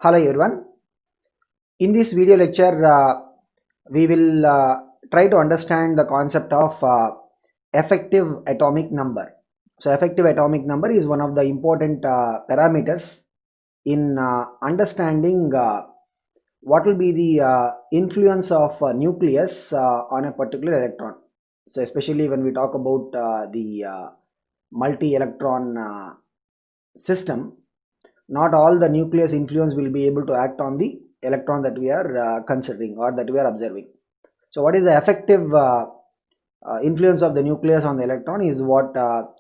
Hello everyone. In this video lecture, we will try to understand the concept of effective atomic number. So, effective atomic number is one of the important parameters in understanding what will be the influence of nucleus on a particular electron. So, especially when we talk about the multi-electron system, not all the nucleus influence will be able to act on the electron that we are considering or that we are observing. So what is the effective influence of the nucleus on the electron is what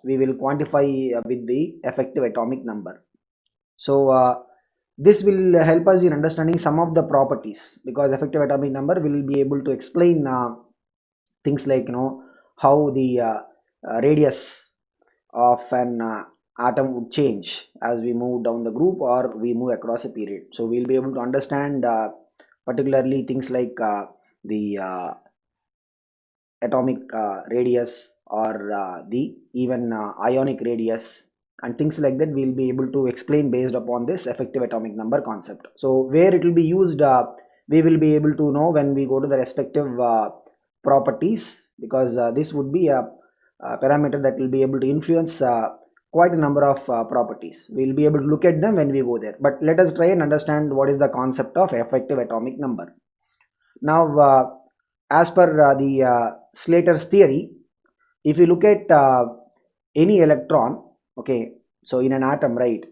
we will quantify with the effective atomic number. So this will help us in understanding some of the properties, because effective atomic number will be able to explain things like how the radius of an atom would change as we move down the group or we move across a period. So we'll be able to understand particularly things like the atomic radius or the even ionic radius and things like that. We'll be able to explain based upon this effective atomic number concept. So where it will be used, we will be able to know when we go to the respective properties, because this would be a parameter that will be able to influence quite a number of properties. We will be able to look at them when we go there, but let us try and understand what is the concept of effective atomic number. Now as per the Slater's theory, if you look at any electron, okay, so in an atom, right,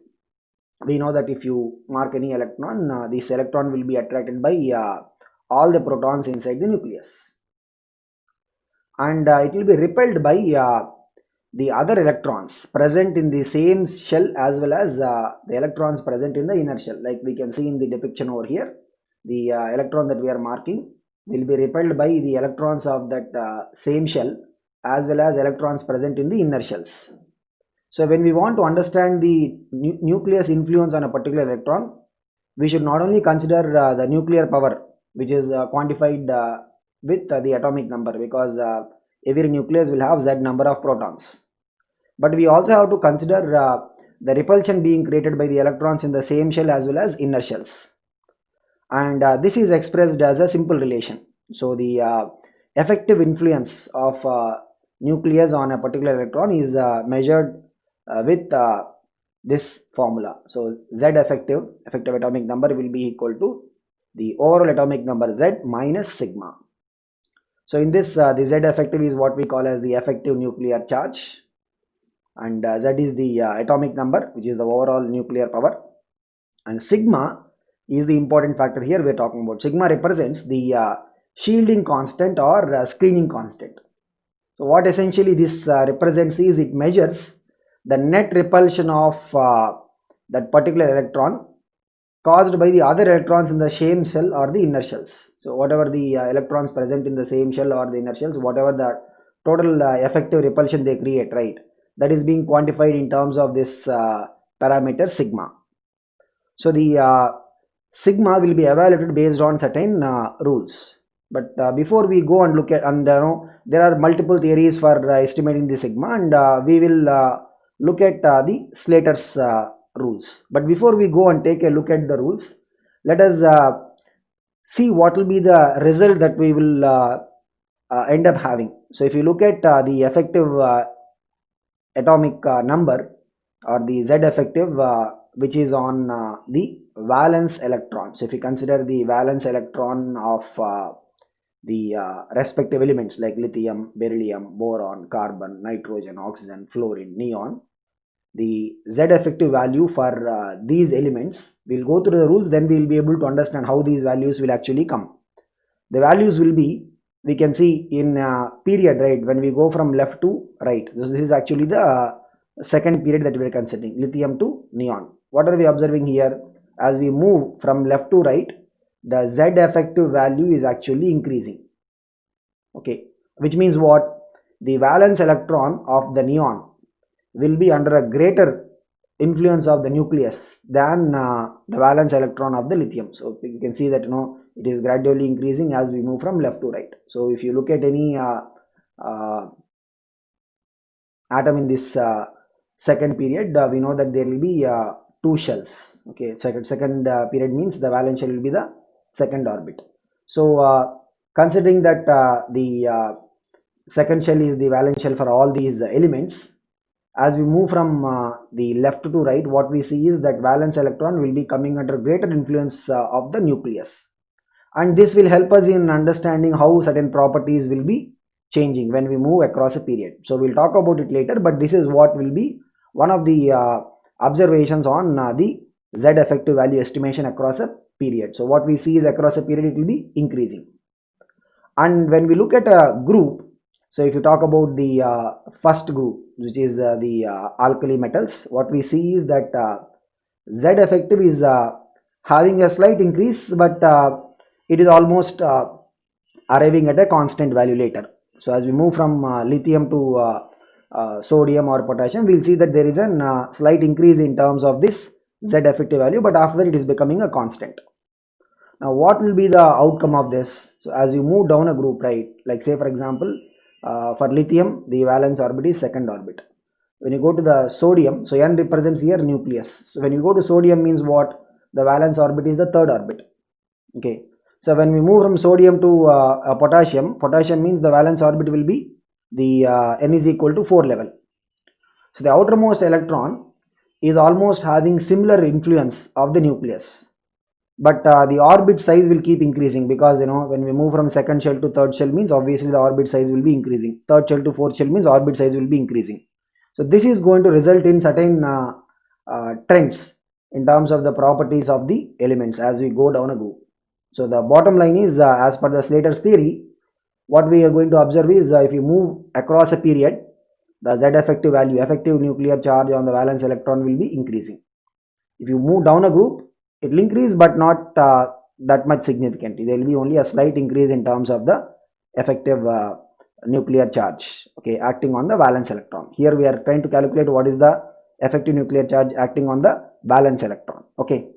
we know that if you mark any electron, this electron will be attracted by all the protons inside the nucleus, and it will be repelled by the other electrons present in the same shell as well as the electrons present in the inner shell. Like we can see in the depiction over here, the electron that we are marking will be repelled by the electrons of that same shell as well as electrons present in the inner shells. So when we want to understand the nucleus influence on a particular electron, we should not only consider the nuclear power, which is quantified with the atomic number, because every nucleus will have z number of protons, but we also have to consider the repulsion being created by the electrons in the same shell as well as inner shells, and this is expressed as a simple relation. So the effective influence of nucleus on a particular electron is measured with this formula. So z effective atomic number will be equal to the overall atomic number z minus sigma. So in this the z effective is what we call as the effective nuclear charge, and z is the atomic number, which is the overall nuclear power, and sigma is the important factor here we're talking about. Sigma represents the shielding constant or screening constant. So what essentially this represents is it measures the net repulsion of that particular electron caused by the other electrons in the same shell or the inner shells. So whatever the electrons present in the same shell or the inner shells, whatever the total effective repulsion they create, right, that is being quantified in terms of this parameter sigma. So the sigma will be evaluated based on certain rules. But before we go and look at, and there are multiple theories for estimating the sigma, and we will look at the Slater's rules. But before we go and take a look at the rules, let us see what will be the result that we will end up having. So if you look at the effective atomic number or the z effective, which is on the valence electron. So if you consider the valence electron of the respective elements like lithium, beryllium, boron, carbon, nitrogen, oxygen, fluorine, neon, the z effective value for these elements, we'll go through the rules, then we'll be able to understand how these values will actually come. The values will be, we can see in period, right, when we go from left to right. So this is actually the second period that we are considering, lithium to neon. What are we observing here? As we move from left to right, the z effective value is actually increasing, okay, which means what? The valence electron of the neon will be under a greater influence of the nucleus than the valence electron of the lithium. So you can see that it is gradually increasing as we move from left to right. So if you look at any atom in this second period, we know that there will be two shells. Okay, second period means the valence shell will be the second orbit. So considering that the second shell is the valence shell for all these elements, as we move from the left to right, what we see is that valence electron will be coming under greater influence of the nucleus, and this will help us in understanding how certain properties will be changing when we move across a period. So we'll talk about it later, but this is what will be one of the observations on the Z effective value estimation across a period. So what we see is across a period it will be increasing. And when we look at a group, so if you talk about the first group, which is the alkali metals, what we see is that Z effective is having a slight increase, but it is almost arriving at a constant value later. So as we move from lithium to sodium or potassium, we'll see that there is a slight increase in terms of this Z effective value, but after that it is becoming a constant. Now what will be the outcome of this? So as you move down a group, right, like say for example for lithium the valence orbit is second orbit. When you go to the sodium, so N represents here nucleus. So when you go to sodium means what? The valence orbit is the third orbit. Okay. So when we move from sodium to potassium, potassium means the valence orbit will be the N is equal to 4 level. So the outermost electron is almost having similar influence of the nucleus, but the orbit size will keep increasing, because when we move from second shell to third shell means obviously the orbit size will be increasing. Third shell to fourth shell means orbit size will be increasing. So this is going to result in certain trends in terms of the properties of the elements as we go down a group. So the bottom line is as per the Slater's theory, what we are going to observe is if you move across a period, the Z effective value, effective nuclear charge on the valence electron will be increasing. If you move down a group, it will increase, but not that much significantly. There will be only a slight increase in terms of the effective nuclear charge, okay, acting on the valence electron. Here we are trying to calculate what is the effective nuclear charge acting on the valence electron. Okay,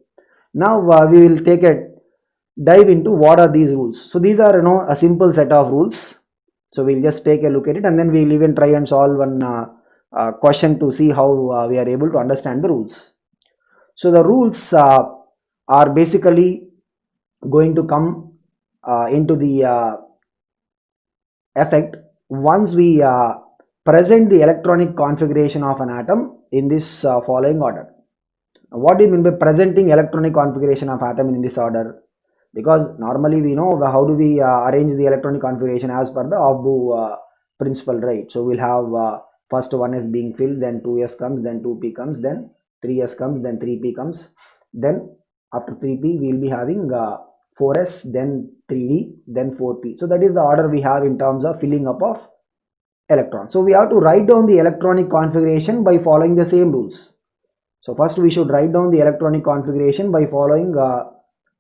now we will take a dive into what are these rules. So these are a simple set of rules. So we'll just take a look at it, and then we'll even try and solve one question to see how we are able to understand the rules. So the rules are basically going to come into the effect once we present the electronic configuration of an atom in this following order. What do you mean by presenting electronic configuration of atom in this order? Because normally we know how do we arrange the electronic configuration as per the Aufbau principle, right? So we'll have first 1s being filled, then 2s comes, then 2p comes, then 3s comes, then 3p comes, then after 3p we will be having 4s, then 3d, then 4p. So that is the order we have in terms of filling up of electrons. So we have to write down the electronic configuration by following the same rules. So first we should write down the electronic configuration by following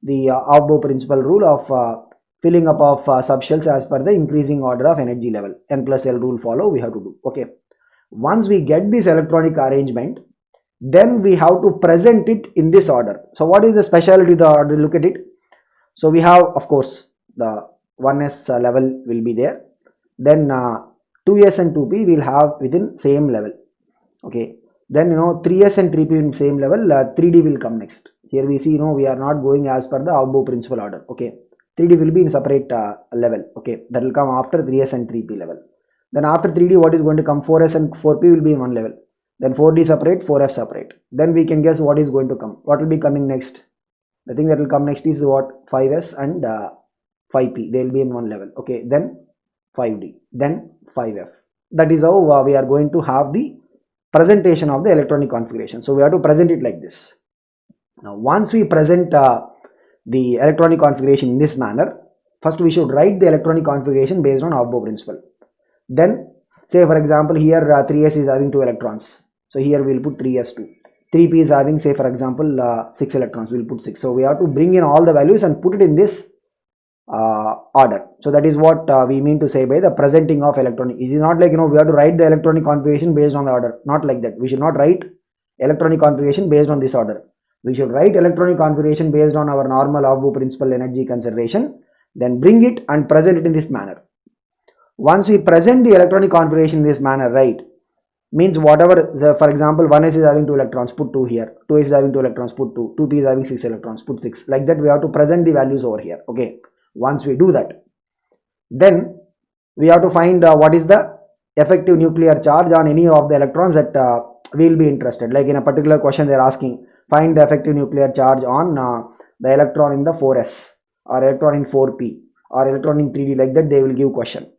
the Aufbau principle rule of filling up of subshells as per the increasing order of energy level. N plus L rule follow we have to do. Okay. Once we get this electronic arrangement, then we have to present it in this order. So what is the speciality of the order? Look at it. So we have, of course, the 1s level will be there. Then 2s and 2p will have within same level. Okay. Then 3s and 3p in same level. 3d will come next. Here we see we are not going as per the Aufbau principle order. Okay. 3d will be in separate level. Okay. That will come after 3s and 3p level. Then after 3d, what is going to come? 4s and 4p will be in one level. Then 4d separate, 4f separate. Then we can guess what is going to come. What will be coming next? The thing that will come next is what? 5s and 5p. They will be in one level. Okay. Then 5d. Then 5f. That is how we are going to have the presentation of the electronic configuration. So we have to present it like this. Now once we present the electronic configuration in this manner, first we should write the electronic configuration based on Aufbau principle. Then say for example here 3s is having 2 electrons. So here we will put 3s2. 3p is having, say for example 6 electrons, we will put 6. So we have to bring in all the values and put it in this order. So that is what we mean to say by the presenting of electronic. It is not like we have to write the electronic configuration based on the order. Not like that. We should not write electronic configuration based on this order. We should write electronic configuration based on our normal Aufbau principle energy conservation, then bring it and present it in this manner. Once we present the electronic configuration in this manner, right, means whatever for example 1s is having 2 electrons, put 2 here, 2s is having 2 electrons, put 2, 2p is having 6 electrons, put 6, like that we have to present the values over here. Okay, once we do that, then we have to find what is the effective nuclear charge on any of the electrons that we will be interested. Like in a particular question they are asking, find the effective nuclear charge on the electron in the 4s, or electron in 4p, or electron in 3d, like that they will give question.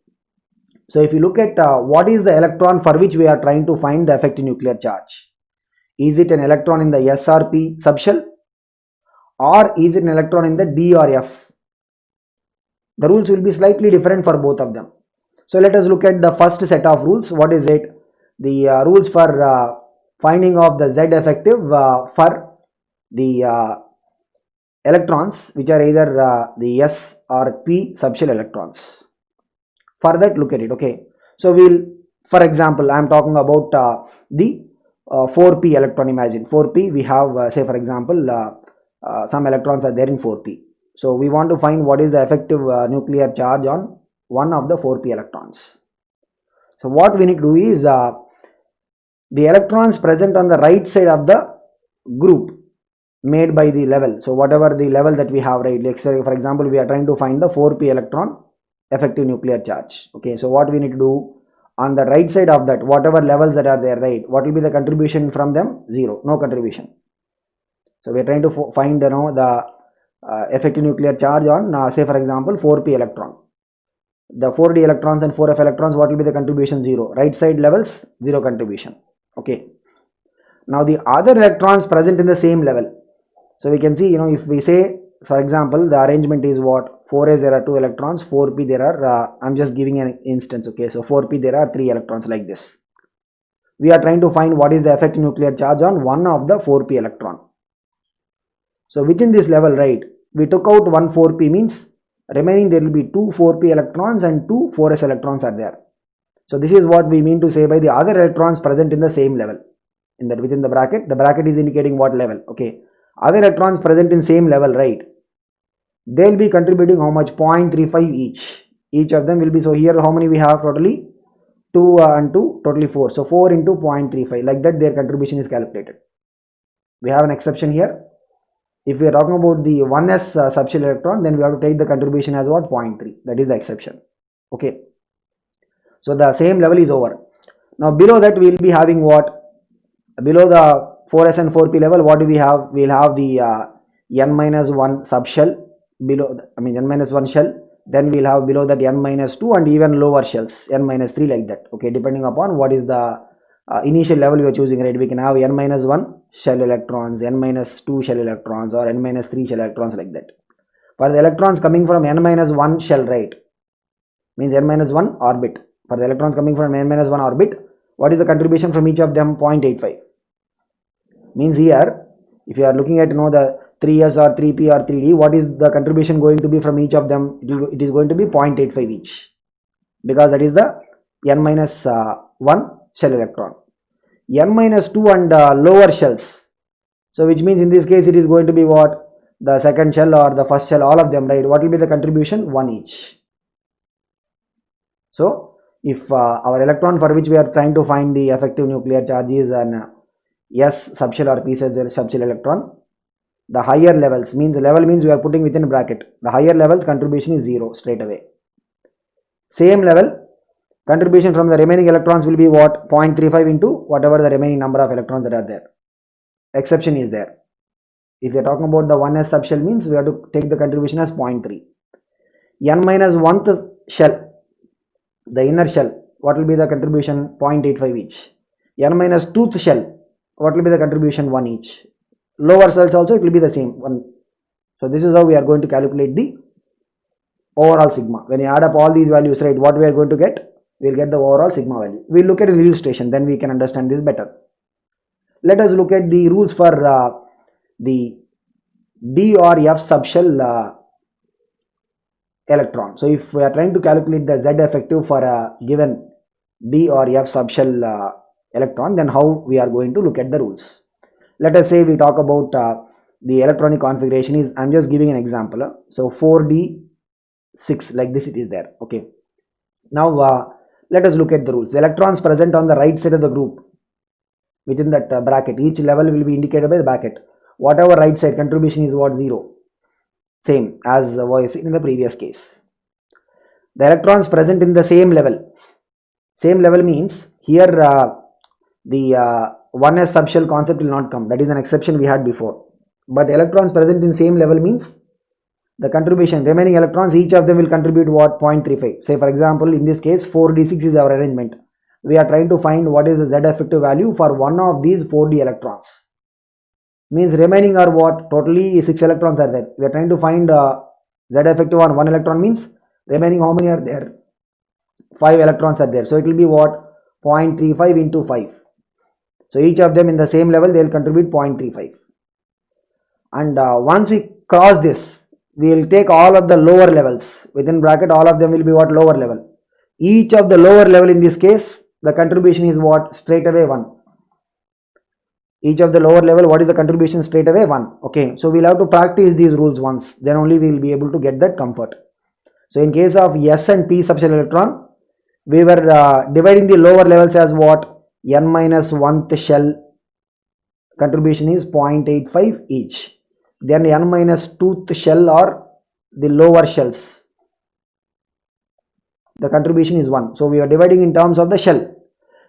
So if you look at what is the electron for which we are trying to find the effective nuclear charge, is it an electron in the s or p subshell, or is it an electron in the d or f? The rules will be slightly different for both of them. So let us look at the first set of rules. What is it? The rules for finding of the Z effective for the electrons which are either the S or P subshell electrons. For that, look at it. Okay, so we'll, for example, I am talking about the 4p electron. Imagine 4p, we have say for example some electrons are there in 4p. So we want to find what is the effective nuclear charge on one of the 4p electrons. So what we need to do is the electrons present on the right side of the group made by the level. So whatever the level that we have, right, like say for example we are trying to find the 4p electron effective nuclear charge. Okay, so what we need to do, on the right side of that, whatever levels that are there, right, what will be the contribution from them? 0, no contribution. So we are trying to find the effective nuclear charge on say for example 4p electron. The 4d electrons and 4f electrons, what will be the contribution? 0. Right side levels, 0 contribution. Okay, now the other electrons present in the same level. So we can see, if we say for example the arrangement is what, 4s there are 2 electrons, 4p there are I'm just giving an instance. Okay, so 4p there are 3 electrons, like this. We are trying to find what is the effective nuclear charge on one of the 4p electron. So within this level, right, we took out one 4p, means remaining there will be 2 4p electrons and 2 4s electrons are there. So this is what we mean to say by the other electrons present in the same level. In that, within the bracket is indicating what level. Okay, other electrons present in same level, right, they will be contributing how much? 0.35 each of them will be. So here how many we have totally? 2 and 2, totally 4. So 4 into 0.35, like that their contribution is calculated. We have an exception here. If we are talking about the 1s subshell electron, then we have to take the contribution as what? 0.3. That is the exception. Okay, so the same level is over. Now below that we will be having what? Below the 4s and 4p level, what do we have? We will have the n-1 subshell below, n-1 shell. Then we will have below that n-2 and even lower shells, n-3, like that. Okay, depending upon what is the initial level you are choosing, right? We can have n-1 shell electrons, n-2 shell electrons, or n-3 shell electrons, like that. For the electrons coming from n-1 shell, right, means n-1 orbit. For the electrons coming from n-1 orbit, what is the contribution from each of them? 0.85. Means here, if you are looking at the 3s or 3p or 3d, what is the contribution going to be from each of them? It is going to be 0.85 each, because that is the n-1 shell electron. n-2 and lower shells, so which means in this case it is going to be what? The second shell or the first shell, all of them, right? What will be the contribution? 1 each. So if our electron for which we are trying to find the effective nuclear charge is an S subshell or P subshell electron, the higher levels, means level means we are putting within bracket, the higher levels contribution is 0 straight away. Same level, contribution from the remaining electrons will be what? 0.35 into whatever the remaining number of electrons that are there. Exception is there. If we are talking about the 1s subshell, means we have to take the contribution as 0.3. n-1th shell, the inner shell, what will be the contribution? 0.85 each. n-2th shell, what will be the contribution? 1 each. Lower cells also it will be the same, 1. So this is how we are going to calculate the overall sigma. When you add up all these values, right, what we are going to get? We will get the overall sigma value. We will look at an illustration, then we can understand this better. Let us look at the rules for the D or F subshell electron. So if we are trying to calculate the Z effective for a given D or F subshell electron, then how we are going to look at the rules? Let us say we talk about the electronic configuration is, I'm just giving an example. So 4d6, like this it is there. Okay, now let us look at the rules. The electrons present on the right side of the group within that bracket. Each level will be indicated by the bracket. Whatever right side contribution is what, 0, same as was in the previous case. The electrons present in the same level means here the 1s subshell concept will not come. That is an exception we had before. But electrons present in same level means the contribution, remaining electrons, each of them will contribute what, 0.35. Say for example, in this case 4d6 is our arrangement. We are trying to find what is the Z effective value for one of these 4d electrons. Means remaining are what, totally 6 electrons are there. We are trying to find Z effective on 1 electron, means remaining how many are there, 5 electrons are there. So it will be what, 0.35 into 5. So each of them in the same level, they will contribute 0.35. And once we cross this, we will take all of the lower levels within bracket. All of them will be what, lower level. Each of the lower level in this case, the contribution is what, straight away 1. Each of the lower level, what is the contribution, straight away 1. Okay, so we'll have to practice these rules once, then only we will be able to get that comfort. So in case of S and P subshell electron, we were dividing the lower levels as what, n minus 1th shell contribution is 0.85 each. Then n minus 2th shell or the lower shells, the contribution is 1. So we are dividing in terms of the shell.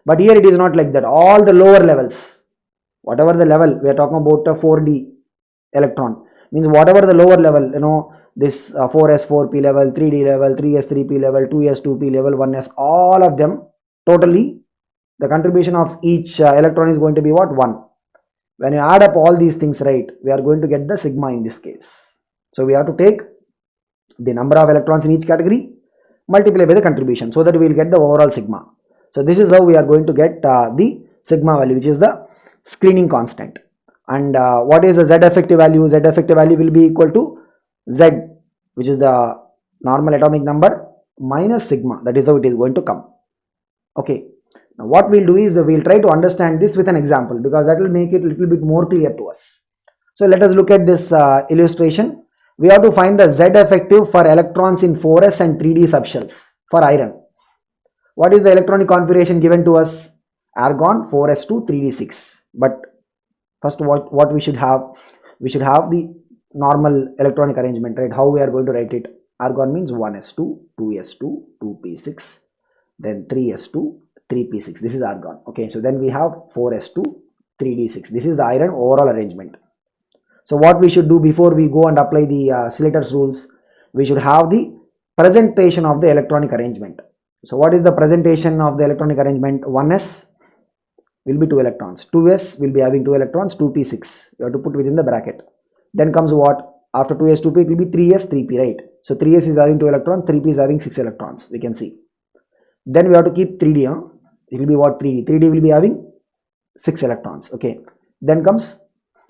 But here it is not like that. All the lower levels, whatever the level, we are talking about a 4d electron, means whatever the lower level, you know, this 4s 4p level, 3d level, 3s 3p level, 2s 2p level, 1s, all of them totally, the contribution of each electron is going to be what, 1. When you add up all these things, right, we are going to get the sigma in this case. So we have to take the number of electrons in each category, multiply by the contribution, so that we will get the overall sigma. So this is how we are going to get the sigma value, which is the screening constant. And what is the Z effective value? Z effective value will be equal to Z, which is the normal atomic number, minus sigma. That is how it is going to come. Okay. Now what we'll do is we'll try to understand this with an example, because that will make it a little bit more clear to us. So let us look at this illustration. We have to find the Z effective for electrons in 4s and 3d subshells for iron. What is the electronic configuration given to us? Argon 4s2 3d6. But first what we should have? We should have the normal electronic arrangement, right? How we are going to write it? Argon means 1s2, 2s2, 2p6, then 3s2, 3p6. This is argon. Okay, so then we have 4s2, 3d6. This is the iron overall arrangement. So what we should do before we go and apply the Slater's rules, we should have the presentation of the electronic arrangement. So what is the presentation of the electronic arrangement? 1s will be 2 electrons, 2s will be having 2 electrons, 2p6. You have to put within the bracket. Then comes what? After 2s 2p, it will be 3s 3p, right? So 3s is having 2 electrons, 3p is having 6 electrons, we can see. Then we have to keep 3d. It will be what? 3d. 3d will be having 6 electrons. Okay. Then comes,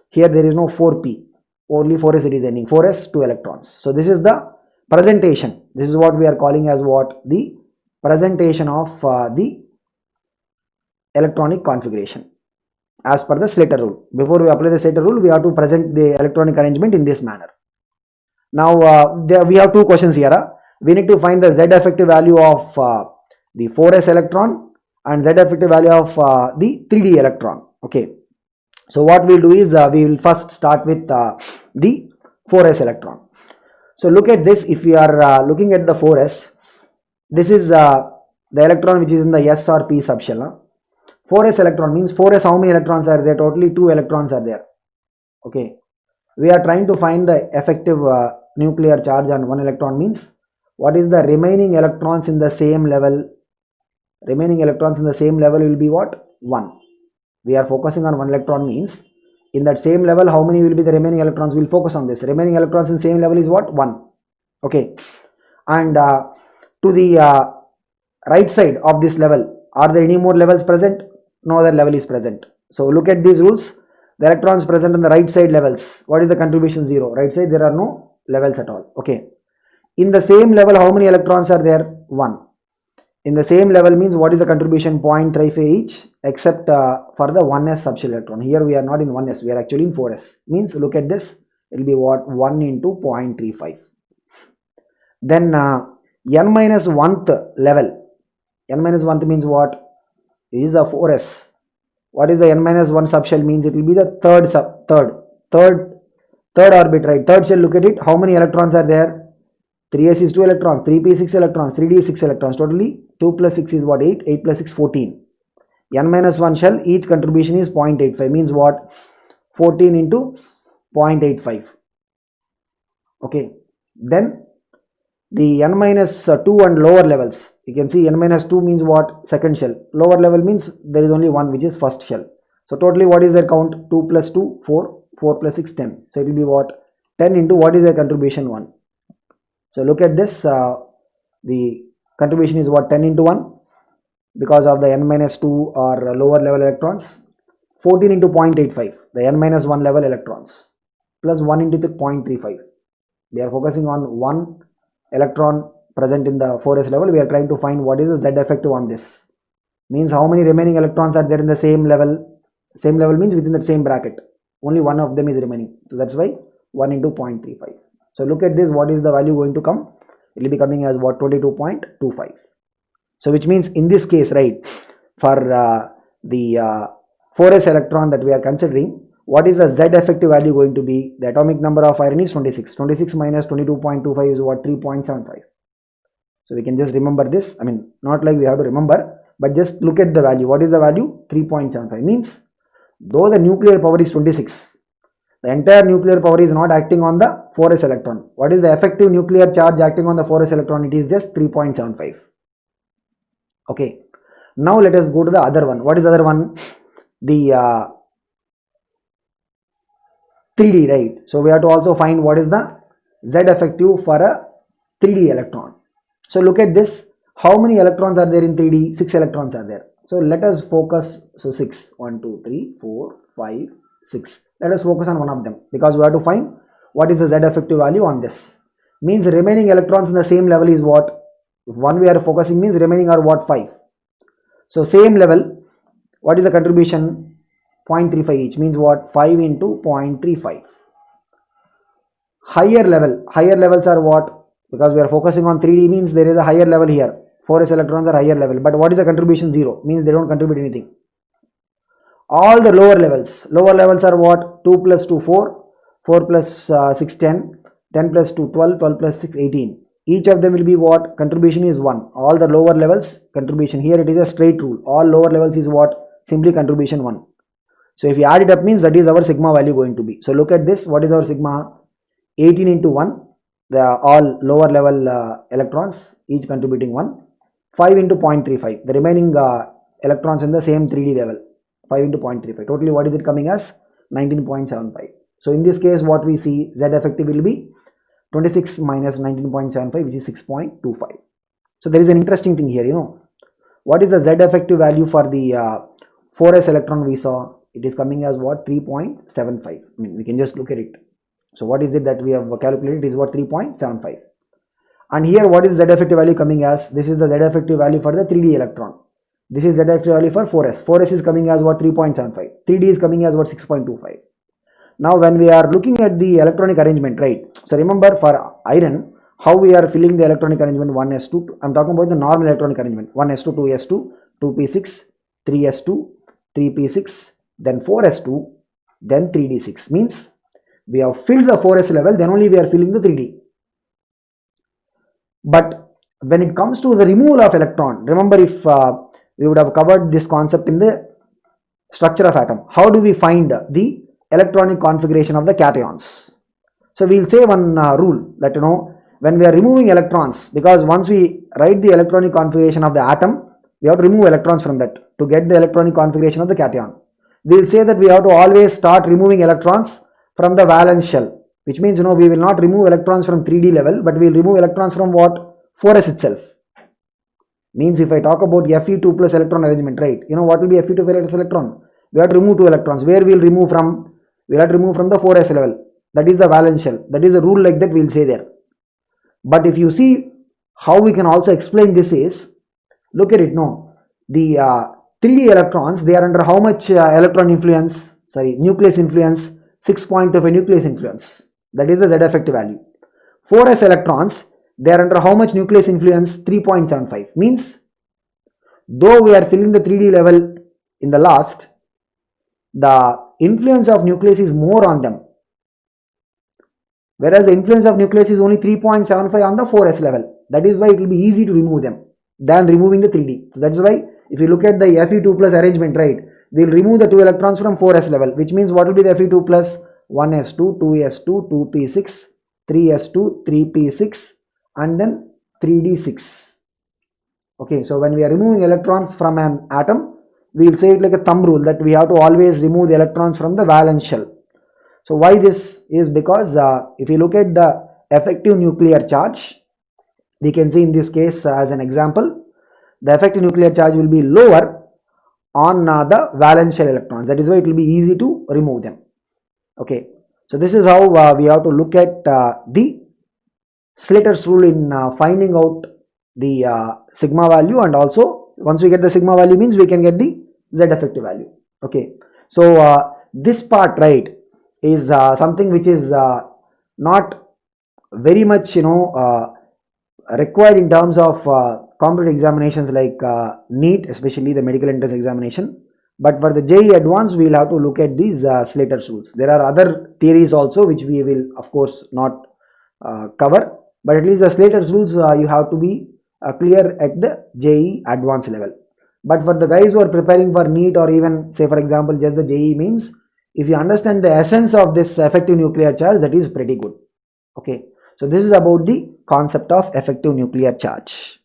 here there is no 4p, only 4s it is ending. 4s 2 electrons. So this is the presentation. This is what we are calling as what? The presentation of the electronic configuration as per the Slater rule. Before we apply the Slater rule, we have to present the electronic arrangement in this manner. Now we have two questions here. We need to find the Z effective value of the 4s electron and Z effective value of the 3d electron. Okay. So what we'll do is we will first start with the 4s electron. So look at this. If we are looking at the 4s, this is the electron which is in the S or P subshell. 4s electron means 4s, how many electrons are there? Totally 2 electrons are there. Okay. We are trying to find the effective nuclear charge on 1 electron, means what is the remaining electrons in the same level? Remaining electrons in the same level will be what? 1. We are focusing on 1 electron, means in that same level, how many will be the remaining electrons? We will focus on this. Remaining electrons in same level is what? 1. Okay. And to the right side of this level, are there any more levels present? No other level is present. So look at these rules. The electrons present on the right side levels, what is the contribution? 0. Right side, there are no levels at all. Okay. In the same level, how many electrons are there? 1. In the same level means what is the contribution? 0.35 each, except for the 1s subshell electron. Here we are not in 1s, we are actually in 4s. Means look at this, it will be what? 1 into 0.35. Then n minus 1th level. N minus 1th means what? It is a 4s. What is the n minus 1 subshell means? It will be the third orbit, right? Third shell, look at it. How many electrons are there? 3s is 2 electrons, 3p is 6 electrons, 3d is 6 electrons. Totally 2 plus 6 is what? 8. 8 plus 6, 14. N minus 1 shell, each contribution is 0.85. Means what? 14 into 0.85. Okay. Then the n minus 2 and lower levels. You can see n minus 2 means what? Second shell. Lower level means there is only one, which is first shell. So totally what is their count? 2 plus 2, 4. 4 plus 6, 10. So it will be what? 10 into what is their contribution? 1. So look at this. The contribution is what? 10 into 1. Because of the n minus 2 or lower level electrons. 14 into 0.85. The n minus 1 level electrons. Plus 1 into the 0.35. We are focusing on 1 electron present in the 4s level. We are trying to find what is the Z effective on this. Means how many remaining electrons are there in the same level. Same level means within the same bracket. Only one of them is remaining. So that's why 1 into 0.35. So look at this. What is the value going to come? It will be coming as what? 22.25. So which means in this case, right, for the 4s electron that we are considering, what is the Z effective value going to be? The atomic number of iron is 26. 26 minus 22.25 is what? 3.75. So we can just remember this. I mean, not like we have to remember, but just look at the value. What is the value? 3.75. Means though the nuclear power is 26, the entire nuclear power is not acting on the 4s electron. What is the effective nuclear charge acting on the 4s electron? It is just 3.75. Okay. Now let us go to the other one. What is the other one? The 3D, right? So we have to also find what is the Z effective for a 3D electron. So look at this. How many electrons are there in 3D? 6 electrons are there. So let us focus. So 6. 1, 2, 3, 4, 5, 6. Let us focus on one of them because we have to find what is the Z effective value on this. Means remaining electrons in the same level is what? If one we are focusing means remaining are what? 5. So same level. What is the contribution? 0.35 each. Means what? 5 into 0.35. Higher levels are what? Because we are focusing on 3D means there is a higher level here. 4s electrons are higher level. But what is the contribution? 0. Means they don't contribute anything. All the lower levels are what? 2 plus 2, 4. 4 plus 6, 10. 10 plus 2, 12. 12 plus 6, 18. Each of them will be what? Contribution is 1. All the lower levels contribution. Here it is a straight rule. All lower levels is what? Simply contribution 1. So if you add it up means that is our sigma value going to be. So look at this. What is our sigma? 18 into 1. The all lower level electrons each contributing 1. 5 into 0.35. The remaining electrons in the same 3D level. 5 into 0.35. Totally what is it coming as? 19.75. So in this case what we see Z effective will be 26 minus 19.75, which is 6.25. So there is an interesting thing here, you know. What is the Z effective value for the 4s electron we saw? It is coming as what? 3.75. I mean, we can just look at it. So what is it that we have calculated? It is what? 3.75. And here what is Z effective value coming as? This is the Z effective value for the 3D electron. This is Z effective value for 4s. 4s is coming as what? 3.75. 3D is coming as what? 6.25. Now when we are looking at the electronic arrangement, right? So remember for iron, how we are filling the electronic arrangement 1s2. I'm talking about the normal electronic arrangement. 1s2, 2s2, 2p6, 3s2, 3p6, then 4s2, then 3d6. Means we have filled the 4s level, then only we are filling the 3d. But when it comes to the removal of electron, remember if we would have covered this concept in the structure of atom. How do we find the electronic configuration of the cations? So we will say one rule that, you know, when we are removing electrons, because once we write the electronic configuration of the atom, we have to remove electrons from that to get the electronic configuration of the cation. We will say that we have to always start removing electrons from the valence shell, which means, you know, we will not remove electrons from 3D level, but we will remove electrons from what? 4s itself. Means if I talk about Fe2 plus electron arrangement, right? You know what will be Fe2 plus electron? We have to remove 2 electrons. Where we will remove from? We will have to remove from the 4s level. That is the valence shell. That is the rule like that we will say there. But if you see how we can also explain this is, look at it, no. The 3D electrons, they are under how much electron influence? Sorry, nucleus influence? 6.25 nucleus influence. That is the Z effective value. 4s electrons, they are under how much nucleus influence? 3.75. Means though we are filling the 3D level in the last, the influence of nucleus is more on them, whereas the influence of nucleus is only 3.75 on the 4s level. That is why it will be easy to remove them than removing the 3d. So that's why if you look at the Fe2 plus arrangement, right, we'll remove the 2 electrons from 4s level, which means what will be the Fe2 plus? 1s2, 2s2, 2p6, 3s2, 3p6, and then 3d6. Okay, so when we are removing electrons from an atom, we will say it like a thumb rule that we have to always remove the electrons from the valence shell. So why this is because if you look at the effective nuclear charge, we can see in this case as an example, the effective nuclear charge will be lower on the valence shell electrons. That is why it will be easy to remove them. Okay, so this is how we have to look at the Slater's rule in finding out the sigma value, and also once we get the sigma value means we can get the Z effective value. Okay, so this part, right, is something which is not very much required in terms of competitive examinations like NEET, especially the medical entrance examination. But for the JEE advanced, we will have to look at these Slater's rules. There are other theories also which we will of course not cover, but at least the Slater's rules you have to be clear at the JEE advanced level. But for the guys who are preparing for NEET, or even say for example just the JEE means, if you understand the essence of this effective nuclear charge, that is pretty good. Okay, so this is about the concept of effective nuclear charge.